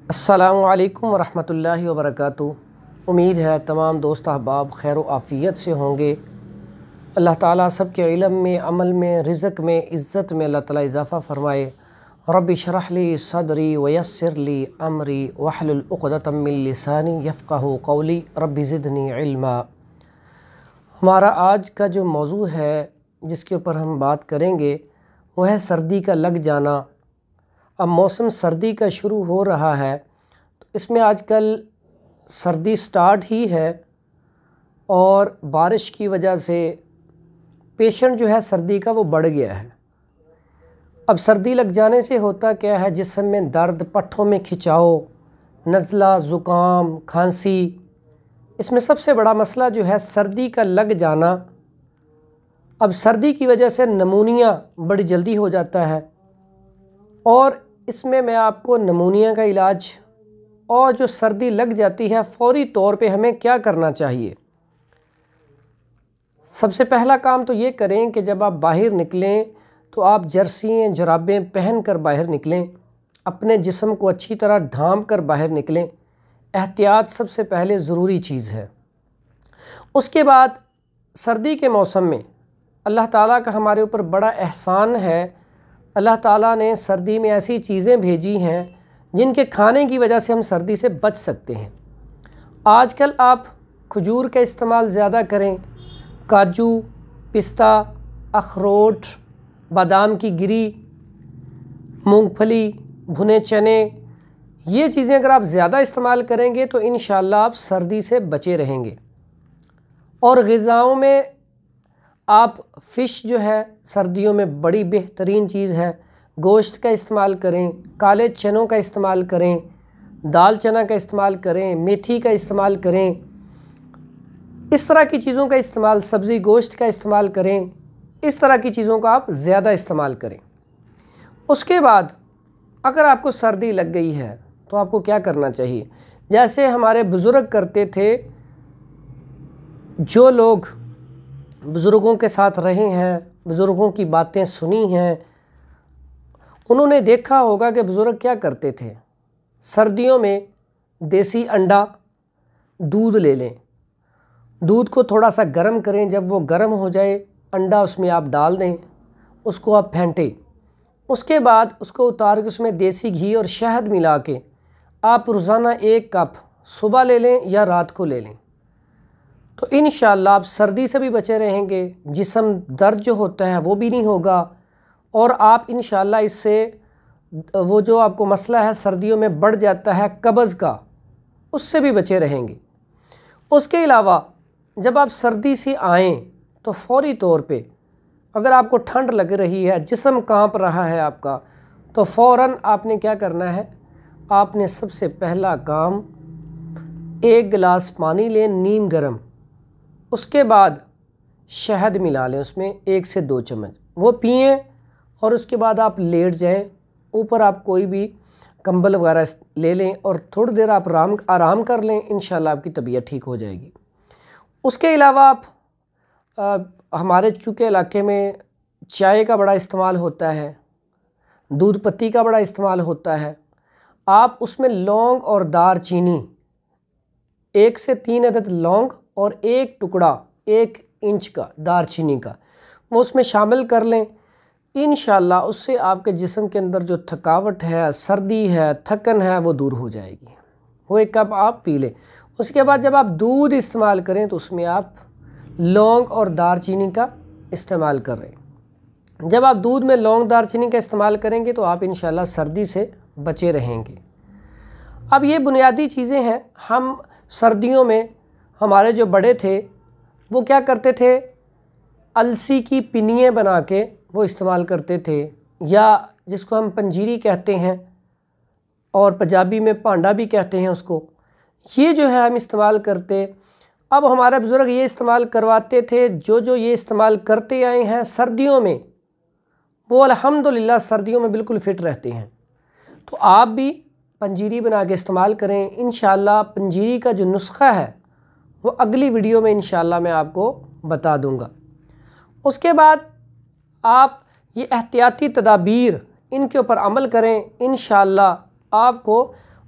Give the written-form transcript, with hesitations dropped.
السلام علیکم ورحمۃ اللہ وبرکاتہ۔ امید ہے تمام دوست احباب خیر و عافیت سے ہوں گے۔ اللہ تعالیٰ سب کے علم میں، عمل میں، رزق میں، عزت میں اللہ تعالیٰ اضافہ فرمائے۔ رب اشرح لی صدری ویسر لی امری واحلل عقدۃ من لسانی یفقہوا قولی رب زدنی علما۔ ہمارا آج کا جو موضوع ہے جس کے اوپر ہم بات کریں گے وہ ہے سردی کا لگ جانا۔ اب موسم سردی کا شروع ہو رہا ہے، تو اس میں آج کل سردی سٹارٹ ہی ہے اور بارش کی وجہ سے پیشنٹ جو ہے سردی کا وہ بڑھ گیا ہے۔ اب سردی لگ جانے سے ہوتا کیا ہے، جسم میں درد، پٹھوں میں کھچاؤ، نزلہ، زکام، کھانسی۔ اس میں سب سے بڑا مسئلہ جو ہے سردی کا لگ جانا۔ اب سردی کی وجہ سے نمونیا بڑی جلدی ہو جاتا ہے، اور اس میں آپ کو نمونیا کا علاج اور جو سردی لگ جاتی ہے فوری طور پہ ہمیں کیا کرنا چاہیے۔ سب سے پہلا کام تو یہ کریں کہ جب آپ باہر نکلیں تو آپ جرسییں، جرابیں پہن کر باہر نکلیں، اپنے جسم کو اچھی طرح ڈھانپ کر باہر نکلیں۔ احتیاط سب سے پہلے ضروری چیز ہے۔ اس کے بعد سردی کے موسم میں اللہ تعالیٰ کا ہمارے اوپر بڑا احسان ہے۔ اللہ تعالیٰ نے سردی میں ایسی چیزیں بھیجی ہیں جن کے کھانے کی وجہ سے ہم سردی سے بچ سکتے ہیں۔ آج کل آپ کھجور کا استعمال زیادہ کریں، کاجو، پستہ، اخروٹ، بادام کی گری، مونگ پھلی، بھنے چنے، یہ چیزیں اگر آپ زیادہ استعمال کریں گے تو انشاءاللہ آپ سردی سے بچے رہیں گے۔ اور غذاؤں میں آپ فش جو ہے سردیوں میں بڑی بہترین چیز ہے، گوشت کا استعمال کریں، کالے چنوں کا استعمال کریں، دال چنا کا استعمال کریں، میتھی کا استعمال کریں، اس طرح کی چیزوں کا استعمال، سبزی گوشت کا استعمال کریں، اس طرح کی چیزوں کا آپ زیادہ استعمال کریں۔ اس کے بعد اگر آپ کو سردی لگ گئی ہے تو آپ کو کیا کرنا چاہیے؟ جیسے ہمارے بزرگ کرتے تھے، جو لوگ بزرگوں کے ساتھ رہے ہیں، بزرگوں کی باتیں سنی ہیں، انہوں نے دیکھا ہوگا کہ بزرگ کیا کرتے تھے۔ سردیوں میں دیسی انڈا، دودھ لے لیں، دودھ کو تھوڑا سا گرم کریں، جب وہ گرم ہو جائے انڈا اس میں آپ ڈال دیں، اس کو آپ پھینٹیں۔ اس کے بعد اس کو اتار کے اس میں دیسی گھی اور شہد ملا کے آپ روزانہ 1 کپ صبح لے لیں یا رات کو لے لیں، تو انشاءاللہ آپ سردی سے بھی بچے رہیں گے، جسم درد جو ہوتا ہے وہ بھی نہیں ہوگا، اور آپ انشاءاللہ اس سے وہ جو آپ کو مسئلہ ہے سردیوں میں بڑھ جاتا ہے قبض کا، اس سے بھی بچے رہیں گے۔ اس کے علاوہ جب آپ سردی سے آئیں تو فوری طور پہ اگر آپ کو ٹھنڈ لگ رہی ہے، جسم کانپ رہا ہے آپ کا، تو فوراً آپ نے کیا کرنا ہے، آپ نے سب سے پہلا کام 1 گلاس پانی لیں نیم گرم، اس کے بعد شہد ملا لیں اس میں 1 سے 2 چمچ، وہ پئیں، اور اس کے بعد آپ لیٹ جائیں، اوپر آپ کوئی بھی کمبل وغیرہ لے لیں اور تھوڑی دیر آپ آرام کر لیں، انشاءاللہ آپ کی طبیعت ٹھیک ہو جائے گی۔ اس کے علاوہ آپ ہمارے چونکہ علاقے میں چائے کا بڑا استعمال ہوتا ہے، دودھ پتی کا بڑا استعمال ہوتا ہے، آپ اس میں لونگ اور دار چینی 1 سے 3 عدد لونگ اور 1 ٹکڑا 1 انچ کا دار چینی کا وہ اس میں شامل کر لیں، انشاءاللہ اس سے آپ کے جسم کے اندر جو تھکاوٹ ہے، سردی ہے، تھکن ہے، وہ دور ہو جائے گی۔ وہ 1 کپ آپ پی لیں۔ اس کے بعد جب آپ دودھ استعمال کریں تو اس میں آپ لونگ اور دار چینی کا استعمال کر رہے ہیں۔ جب آپ دودھ میں لونگ دار چینی کا استعمال کریں گے تو آپ انشاءاللہ سردی سے بچے رہیں گے۔ اب یہ بنیادی چیزیں ہیں۔ ہم سردیوں میں ہمارے جو بڑے تھے وہ کیا کرتے تھے، السی کی پنیاں بنا کے وہ استعمال کرتے تھے، یا جس کو ہم پنجیری کہتے ہیں اور پنجابی میں پانڈا بھی کہتے ہیں اس کو، یہ جو ہے ہم استعمال کرتے۔ اب ہمارے بزرگ یہ استعمال کرواتے تھے، جو یہ استعمال کرتے آئے ہیں سردیوں میں، وہ الحمدللہ سردیوں میں بالکل فٹ رہتے ہیں۔ تو آپ بھی پنجیری بنا کے استعمال کریں۔ انشاءاللہ پنجیری کا جو نسخہ ہے وہ اگلی ویڈیو میں انشاءاللہ میں آپ کو بتا دوں گا۔ اس کے بعد آپ یہ احتیاطی تدابیر ان کے اوپر عمل کریں، انشاءاللہ آپ کو